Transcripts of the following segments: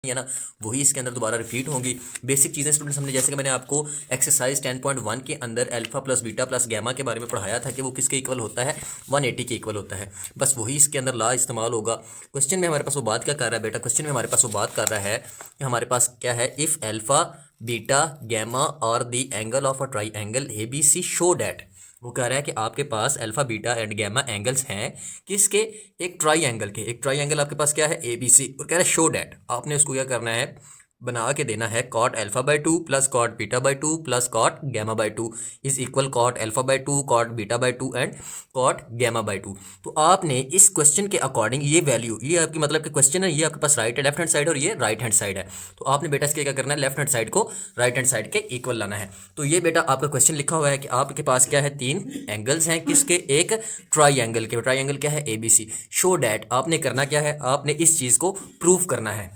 है ना, वही इसके अंदर दोबारा रिपीट होंगी। बेसिक चीज़ें स्टूडेंट्स हमने, जैसे कि मैंने आपको एक्सरसाइज 10.1 के अंदर alpha plus beta plus gamma के बारे में पढ़ाया था कि वो किसके इक्वल होता है, 180 के इक्वल होता है। बस वही इसके अंदर ला इस्तेमाल होगा। क्वेश्चन में हमारे पास वो बात क्या कर रहा है बेटा, क्वेश्चन में हमारे पास वो बात कर रहा है कि हमारे पास क्या है, इफ़ अल्फा बीटा गैमा और the angle of a triangle A B C show that. वो कह रहा है कि आपके पास alpha beta and gamma angles हैं किसके, एक ट्राई एंगल के। एक ट्राई एंगल आपके पास क्या है, ए बी सी, और कह रहा है शो डैट। आपने उसको क्या करना है, बना के देना है cot alpha by two plus cot beta by two plus cot gamma by two is equal cot alpha by two cot beta by two and cot gamma by two. तो आपने इस क्वेश्चन के अकॉर्डिंग ये value, ये आपकी मतलब कि question है, ये आपके पास राइट है, लेफ्ट हैंड साइड और ये राइट हैंड साइड है। तो आपने बेटा इसके क्या करना है, लेफ्ट हैंड साइड को राइट हैंड साइड के इक्वल लाना है। तो ये बेटा आपका क्वेश्चन लिखा हुआ है कि आपके पास क्या है, तीन एंगल्स हैं किसके, एक ट्राई एंगल के। ट्राई एंगल क्या है, A B C. Show that आपने करना क्या है, आपने इस चीज़ को प्रूव करना है।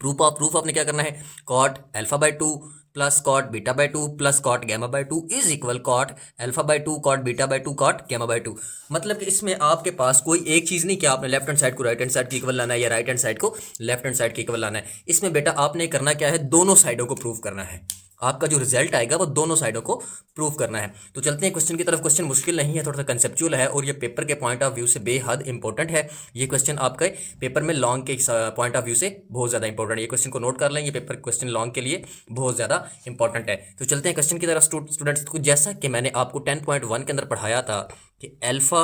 प्रूफ आपने क्या करना है, cot alpha by two plus cot beta by two plus cot gamma by two is equal cot alpha by two cot beta by two cot gamma by two. मतलब कि इसमें आपके पास कोई एक चीज़ नहीं कि आपने लेफ्ट हैंड साइड को राइट हैंड साइड के इक्वल लाना है या राइट हैंड साइड को लेफ्ट हैंड साइड के इक्वल लाना है। इसमें बेटा आपने करना क्या है, दोनों साइडों को प्रूव करना है। आपका जो रिजल्ट आएगा वो दोनों साइडों को प्रूव करना है। तो चलते हैं क्वेश्चन की तरफ। क्वेश्चन मुश्किल नहीं है, थोड़ा सा कंसेप्चुअल है और ये पेपर के पॉइंट ऑफ व्यू से बेहद इंपॉर्टेंट है। ये क्वेश्चन आपके पेपर में लॉन्ग के पॉइंट ऑफ व्यू से बहुत ज़्यादा इंपॉर्टेंट है। ये क्वेश्चन को नोट कर लें, ये पेपर क्वेश्चन लॉन्ग के लिए बहुत ज़्यादा इंपॉर्टेंट है। तो चलते हैं क्वेश्चन की तरफ स्टूडेंट्स को। जैसा कि मैंने आपको 10.1 के अंदर पढ़ाया था कि alpha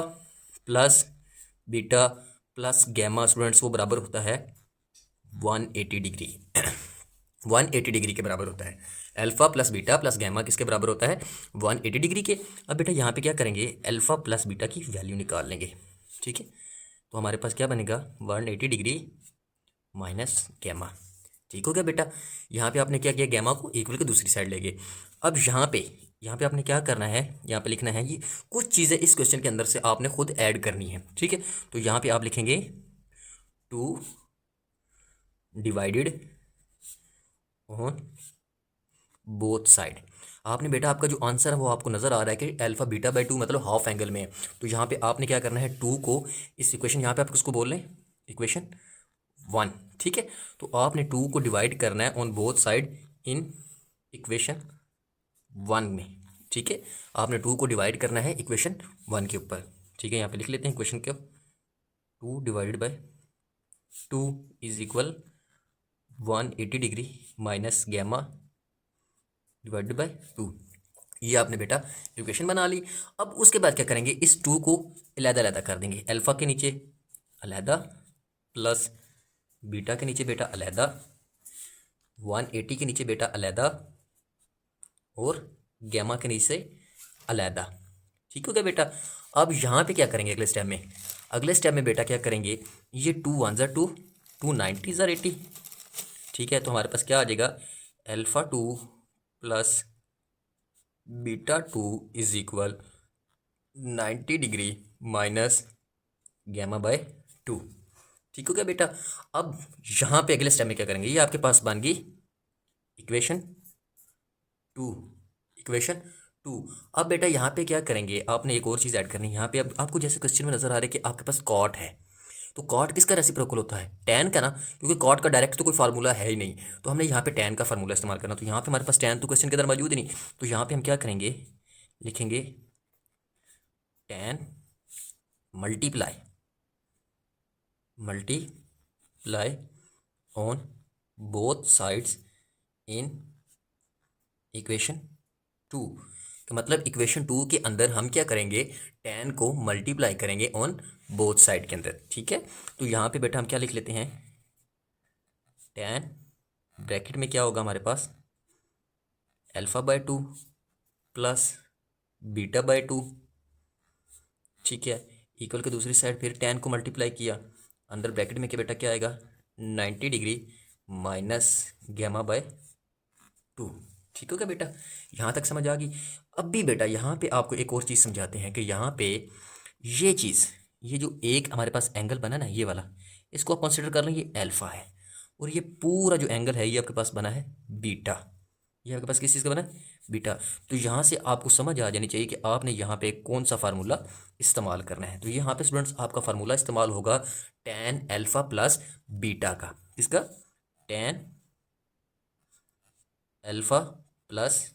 plus beta plus gamma students वो बराबर होता है 180 डिग्री। 180 डिग्री के बराबर होता है। Alpha plus beta plus gamma किसके बराबर होता है, 180 डिग्री के। अब बेटा यहाँ पे क्या करेंगे, अल्फा प्लस बीटा की वैल्यू निकाल लेंगे। ठीक है, तो हमारे पास क्या बनेगा, 180 डिग्री माइनस गैमा। ठीक हो गया बेटा। यहाँ पे आपने क्या किया, गैमा को इक्वल के दूसरी साइड ले गए। अब यहाँ पे आपने क्या करना है, यहाँ पे लिखना है ये कुछ चीज़ें इस क्वेश्चन के अंदर से आपने खुद ऐड करनी है। ठीक है, तो यहाँ पे आप लिखेंगे 2 डिवाइडेड ऑन बोथ साइड। आपने बेटा आपका जो आंसर है वो आपको नज़र आ रहा है कि अल्फा बीटा बाई टू मतलब हाफ एंगल में है। तो यहाँ पे आपने क्या करना है, टू को इस इक्वेशन, यहाँ पे आप किसको बोल रहे हैं, इक्वेशन 1। ठीक है, तो आपने 2 को डिवाइड करना है on both side in equation 1 में। ठीक है, आपने 2 को डिवाइड करना है इक्वेशन 1 के ऊपर। ठीक है, यहाँ पे लिख लेते हैं इक्वेशन के, 2 divided by 2 is equal 180 degree minus gamma divided by 2। ये आपने बेटा इक्वेशन बना ली। अब उसके बाद क्या करेंगे, इस 2 को अलग-अलग कर देंगे। अल्फा के नीचे अलग प्लस बीटा के नीचे बेटा अलग, 180 के नीचे बेटा अलग और गैमा के नीचे अलग। ठीक हो गया बेटा। अब यहाँ पे क्या करेंगे अगले स्टेप में, अगले स्टेप में बेटा क्या करेंगे, ये 2 1 ज़ा 2, 2 90 ज़ा 80। ठीक है, तो हमारे पास क्या आ जाएगा, alpha 2 plus beta 2 is equal 90 degree minus gamma by 2। ठीक हो गया बेटा। अब यहाँ पे अगले स्टेप में क्या करेंगे, ये आपके पास बन गई इक्वेशन 2, इक्वेशन 2। अब बेटा यहाँ पे क्या करेंगे, आपने एक और चीज़ ऐड करनी है। यहाँ पे अब आपको जैसे क्वेश्चन में नज़र आ रहा है कि आपके पास कॉट है, तो कॉट किसका रेसिप्रोकल होता है, टैन का ना, क्योंकि कॉट का डायरेक्ट तो कोई फार्मूला है ही नहीं। तो हमने यहाँ पे टैन का फार्मूला इस्तेमाल करना। तो यहाँ पे हमारे पास टैन तो क्वेश्चन के अंदर मौजूद ही नहीं। तो यहाँ पे हम क्या करेंगे, लिखेंगे tan multiply on both sides in equation 2। तो मतलब इक्वेशन 2 के अंदर हम क्या करेंगे, टैन को मल्टीप्लाई करेंगे ऑन बोथ साइड के अंदर। ठीक है, तो यहाँ पे बेटा हम क्या लिख लेते हैं, टैन ब्रैकेट में क्या होगा हमारे पास, alpha by 2 plus beta by 2। ठीक है, इक्वल के दूसरी साइड फिर टैन को मल्टीप्लाई किया, अंदर ब्रैकेट में क्या बेटा क्या आएगा, 90 डिग्री माइनस गैमा बाय 2। ठीक हो गया बेटा, यहाँ तक समझ आ गई। अब भी बेटा यहाँ पे आपको एक और चीज़ समझाते हैं कि यहाँ पे ये चीज़, ये जो एक हमारे पास एंगल बना ना, ये वाला, इसको आप कंसिडर कर लें ये अल्फा है, और ये पूरा जो एंगल है ये आपके पास बना है बीटा। ये आपके पास किस चीज़ का बना है, बीटा। तो यहाँ से आपको समझ आ जानी चाहिए कि आपने यहाँ पे कौन सा फार्मूला इस्तेमाल करना है। तो यहाँ पे स्टूडेंट्स आपका फार्मूला इस्तेमाल होगा टैन अल्फा प्लस बीटा का, किसका, टेन अल्फा प्लस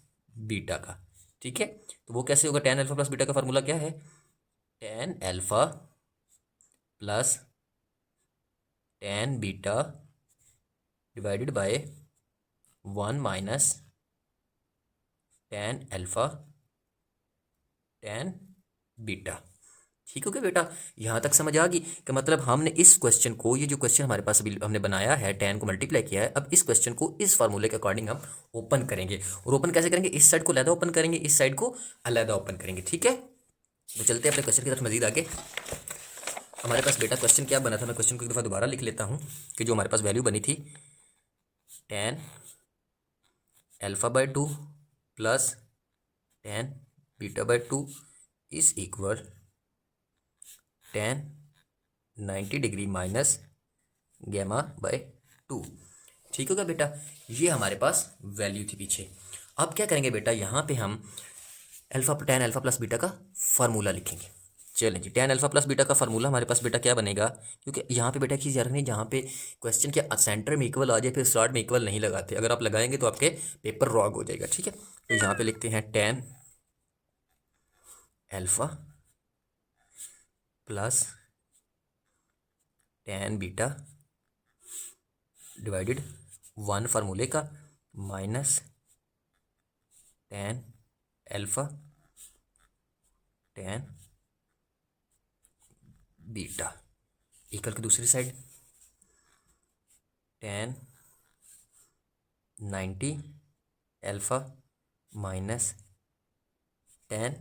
बीटा का। ठीक है, तो वो कैसे होगा? टेन अल्फा प्लस बीटा का फार्मूला क्या है? Tan alpha plus tan beta divided by 1 - tan alpha tan beta. ठीक हो गया बेटा? यहाँ तक समझ आ गई कि मतलब हमने इस क्वेश्चन को, ये जो क्वेश्चन हमारे पास अभी हमने बनाया है, टेन को मल्टीप्लाई किया है, अब इस क्वेश्चन को इस फार्मूले के अकॉर्डिंग हम ओपन करेंगे। और ओपन कैसे करेंगे? इस साइड को अलहदा ओपन करेंगे, इस साइड को अलहदा ओपन करेंगे। ठीक है, तो चलते हैं अपने क्वेश्चन की तरफ मजीद आगे। हमारे पास बेटा क्वेश्चन क्या बना था, मैं क्वेश्चन को एक दफ़ा दोबारा लिख लेता हूँ कि जो हमारे पास वैल्यू बनी थी, tan alpha by 2 plus tan beta by 2 is equal tan 90 degree minus gamma by 2। ठीक होगा बेटा? ये हमारे पास वैल्यू थी पीछे। अब क्या करेंगे बेटा, यहाँ पे हम टेन अल्फा प्लस बीटा का फार्मूला लिखेंगे। चलें जी, टेन अल्फा प्लस बीटा का फार्मूला हमारे पास बेटा क्या बनेगा? क्योंकि यहाँ पे बेटा एक चीज़ याद रखनी, जहाँ पे क्वेश्चन के सेंटर में इक्वल आ जाए फिर स्टार्ट में इक्वल नहीं लगाते, अगर आप लगाएंगे तो आपके पेपर रॉन्ग हो जाएगा। ठीक है, तो यहाँ पे लिखते हैं tan alpha plus tan beta divided 1 फार्मूले का minus tan alpha tan beta equal की दूसरी side ten 90 alpha minus ten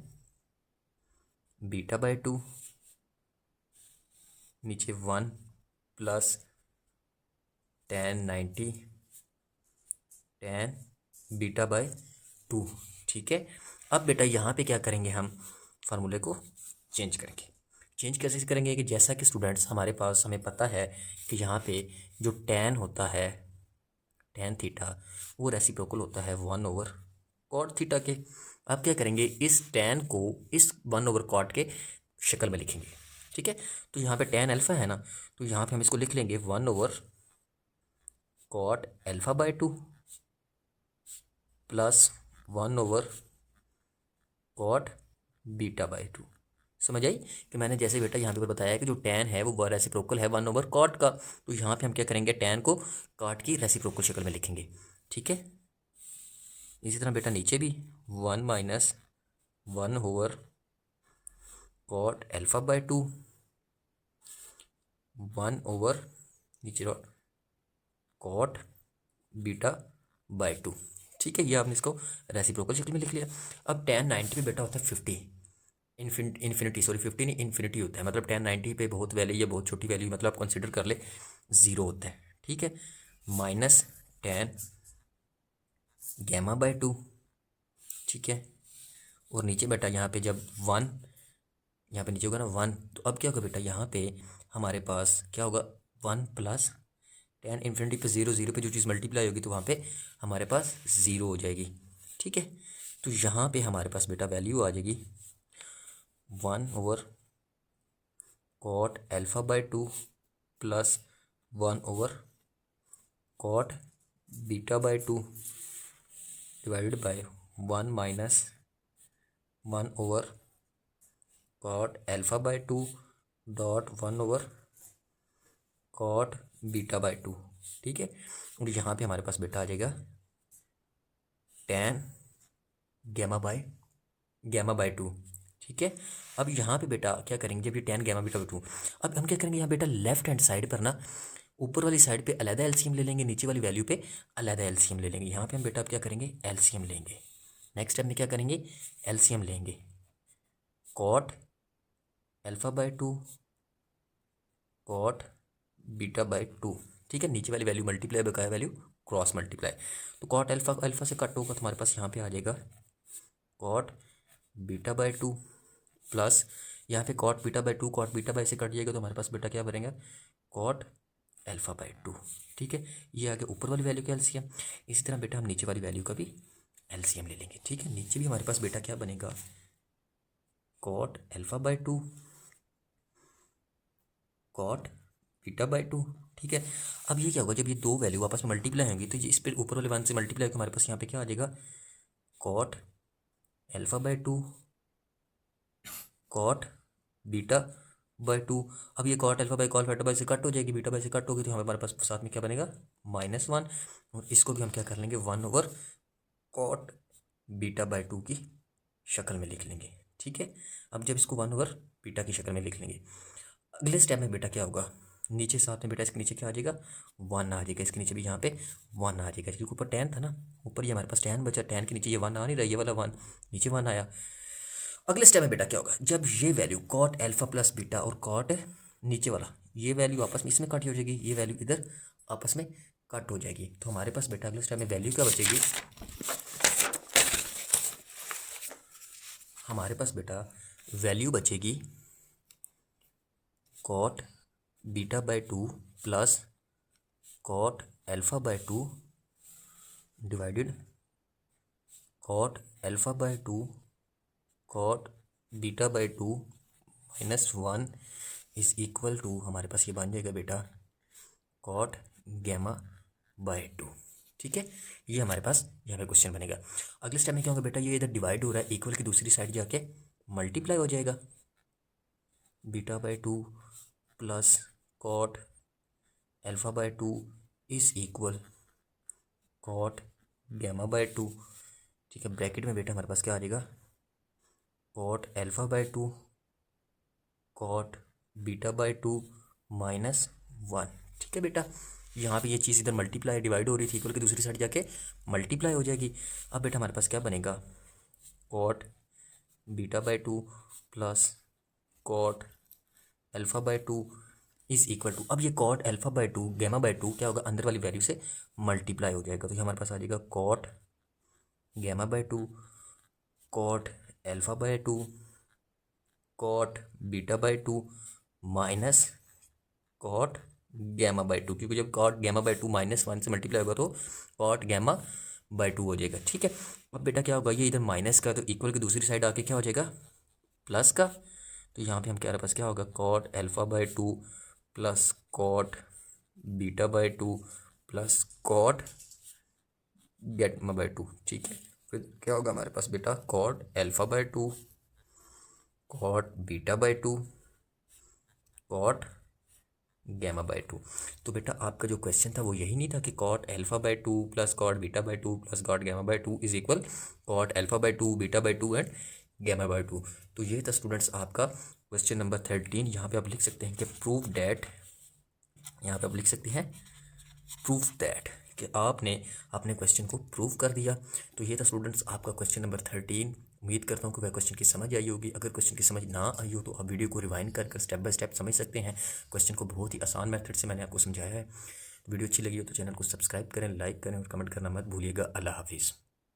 beta by 2 नीचे 1 plus ten 90 ten beta by 2। ठीक है, अब बेटा यहाँ पे क्या करेंगे, हम फार्मूले को चेंज करेंगे। चेंज कैसे करेंगे कि जैसा कि स्टूडेंट्स हमारे पास, हमें पता है कि यहाँ पे जो टेन होता है, टेन थीटा, वो रेसिप्रोकल होता है 1/कॉट थीटा के। अब क्या करेंगे, इस टेन को इस 1/कॉट के शक्ल में लिखेंगे। ठीक है, तो यहाँ पे टेन अल्फा है ना, तो यहाँ पे हम इसको लिख लेंगे one by cot alpha by 2 plus one by cot beta by 2। समझ आई कि मैंने जैसे बेटा यहाँ पे बताया है कि जो टेन है वो रेसिप्रोकल है 1/कॉट का, तो यहाँ पे हम क्या करेंगे, टेन को कॉट की रेसिप्रोकल शक्ल में लिखेंगे। ठीक है, इसी तरह बेटा नीचे भी 1 - 1/कॉट अल्फा बाय 2 1/ नीचे कॉट बीटा बाय 2। ठीक है, ये आपने इसको रेसिप्रोकल शक्ल में लिख लिया। अब टेन 90 पे बेटा होता है 50, इन्फिनिटी, सॉरी 50 नहीं, इन्फिनिटी होता है, मतलब टेन 90 पे बहुत वैल्यू या बहुत छोटी वैल्यू, मतलब आप कंसिडर कर ले 0 होता है। ठीक है, माइनस टेन गैमा बाय 2। ठीक है, और नीचे बेटा यहाँ पे जब 1, यहाँ पे नीचे होगा ना 1, तो अब क्या होगा बेटा, यहाँ पे हमारे पास क्या होगा, 1 प्लस टेन इन्फिनिटी पे 0, 0 पे जो चीज़ मल्टीप्लाई होगी तो वहाँ पे हमारे पास 0 हो जाएगी। ठीक है, तो यहाँ पे हमारे पास बेटा वैल्यू आ जाएगी one by cot alpha by 2 plus one by cot beta by 2 divided by 1 - one by cot alpha by 2 dot one by cot beta by 2। ठीक है, और यहाँ पे हमारे पास बेटा आ जाएगा टेन गैमा बाय 2। ठीक है, अब यहाँ पे बेटा क्या करेंगे, जब ये टेन गैमा बीटा बाय 2, अब हम क्या करेंगे, यहाँ बेटा लेफ्ट हैंड साइड पर ना, ऊपर वाली साइड पे अलहदा एलसीएम ले लेंगे, नीचे वाली वैल्यू पे अलहदा एलसीएम ले लेंगे। यहाँ पे हम बेटा अब क्या करेंगे, एलसीएम लेंगे। नेक्स्ट स्टेप में क्या करेंगे, एलसीएम लेंगे, cot alpha by 2 cot beta by 2। ठीक है, नीचे वाली वैल्यू मल्टीप्लाई, बकाया वैल्यू क्रॉस मल्टीप्लाई, तो कॉट अल्फा अल्फा से कट होगा तो हमारे पास यहाँ पे आ जाएगा कॉट बीटा बाय 2 प्लस यहाँ पे cot beta by 2, cot beta by से कट जाएगा तो हमारे पास बेटा क्या बनेगा, कॉट अल्फा बाय 2। ठीक है, ये आगे ऊपर वाली वैल्यू का एलसीएम। इसी तरह बेटा हम नीचे वाली वैल्यू का भी एलसीएम ले लेंगे। ठीक है, नीचे भी हमारे पास बेटा क्या बनेगा, cot alpha by 2 cot beta by 2। ठीक है। अब ये क्या होगा, जब ये दो वैल्यू आपस में मल्टीप्लाई होंगी तो ये इस पर ऊपर वाले 1 से मल्टीप्लाई होकर हमारे पास यहाँ पे क्या आ जाएगा, cot alpha by 2 cot beta by 2। अब ये cot alpha by cot beta by से कट हो जाएगी, बीटा बाय से कट होगी, तो हमारे पास साथ में क्या बनेगा, -1। और इसको भी हम क्या कर लेंगे, 1 कॉट बीटा बाय 2 की शक्ल में लिख लेंगे। ठीक है। अब जब इसको 1 बीटा की शक्ल में लिख लेंगे, अगले स्टेप में बेटा क्या होगा, नीचे साथ में बेटा इसके नीचे क्या आ जाएगा, 1 आ जाएगा, इसके नीचे भी यहाँ पे 1 आ जाएगा, क्योंकि ऊपर tan था ना, ऊपर ये हमारे पास tan बचा, tan के नीचे ये 1 आ नहीं रहा, ये वाला 1 नीचे 1 आया। अगले स्टेप में बेटा क्या होगा, जब ये value cot alpha plus beta और कॉट नीचे वाला ये वैल्यू आपस में इसमें कट हो जाएगी, ये वैल्यू इधर आपस में कट हो जाएगी, तो हमारे पास बेटा अगले स्टेप में वैल्यू क्या बचेगी, हमारे पास बेटा वैल्यू बचेगी cot beta by 2 plus cot alpha by 2 divided cot alpha by 2 cot beta by 2 -1 is equal to, हमारे पास ये बन जाएगा बेटा कॉट गैमा बाय 2। ठीक है, ये हमारे पास यहाँ पे क्वेश्चन बनेगा। अगले स्टेप में क्या होगा बेटा, ये इधर डिवाइड हो रहा है, इक्वल की दूसरी साइड जाके मल्टीप्लाई हो जाएगा, beta by 2 plus cot alpha by 2 is equal cot gamma by 2। ठीक है, ब्रैकेट में बेटा हमारे पास क्या आ जाएगा, cot alpha by 2 cot beta by 2 -1। ठीक है बेटा, यहाँ पे ये चीज़ इधर मल्टीप्लाई डिवाइड हो रही थी, इक्वल की दूसरी साइड जाके मल्टीप्लाई हो जाएगी। अब बेटा हमारे पास क्या बनेगा, cot beta by 2 plus cot alpha by 2 is equal to, अब ये cot alpha by 2 gamma by 2 क्या होगा, अंदर वाली वैल्यू से मल्टीप्लाई हो जाएगा, तो ये हमारे पास आ जाएगा cot gamma by 2 cot alpha by 2 cot beta by 2 minus cot gamma by 2, क्योंकि जब कॉट गैमा बाय 2 -1 से मल्टीप्लाई होगा तो कॉट गैमा बाय 2 हो जाएगा। ठीक है, अब बेटा क्या होगा, ये इधर माइनस का तो इक्वल की दूसरी साइड आके क्या हो जाएगा, प्लस का, तो यहाँ पे हम क्या, पास क्या होगा, cot alpha by 2 plus cot beta by 2 plus cot gamma by 2। ठीक है, फिर क्या होगा हमारे पास बेटा, cot alpha by 2 cot beta by 2 cot gamma by 2। तो बेटा आपका जो क्वेश्चन था वो यही नहीं था कि cot alpha by 2 plus cot beta by 2 plus cot gamma by 2 is equal cot alpha by 2 beta by 2 and gamma by 2। तो ये था स्टूडेंट्स आपका क्वेश्चन नंबर 13। यहाँ पे आप लिख सकते हैं कि प्रूव दैट, यहाँ पे आप लिख सकते हैं प्रूफ दैट, कि आपने अपने क्वेश्चन को प्रूव कर दिया। तो ये था स्टूडेंट्स आपका क्वेश्चन नंबर 13। उम्मीद करता हूँ कि वह क्वेश्चन की समझ आई होगी। अगर क्वेश्चन की समझ ना आई हो तो आप वीडियो को रिवाइंड कर स्टेप बाय स्टेप समझ सकते हैं। क्वेश्चन को बहुत ही आसान मेथड से मैंने आपको समझाया है। वीडियो अच्छी लगी हो तो चैनल को सब्सक्राइब करें, लाइक करें और कमेंट करना मत भूलिएगा। अल्लाह हाफिज़।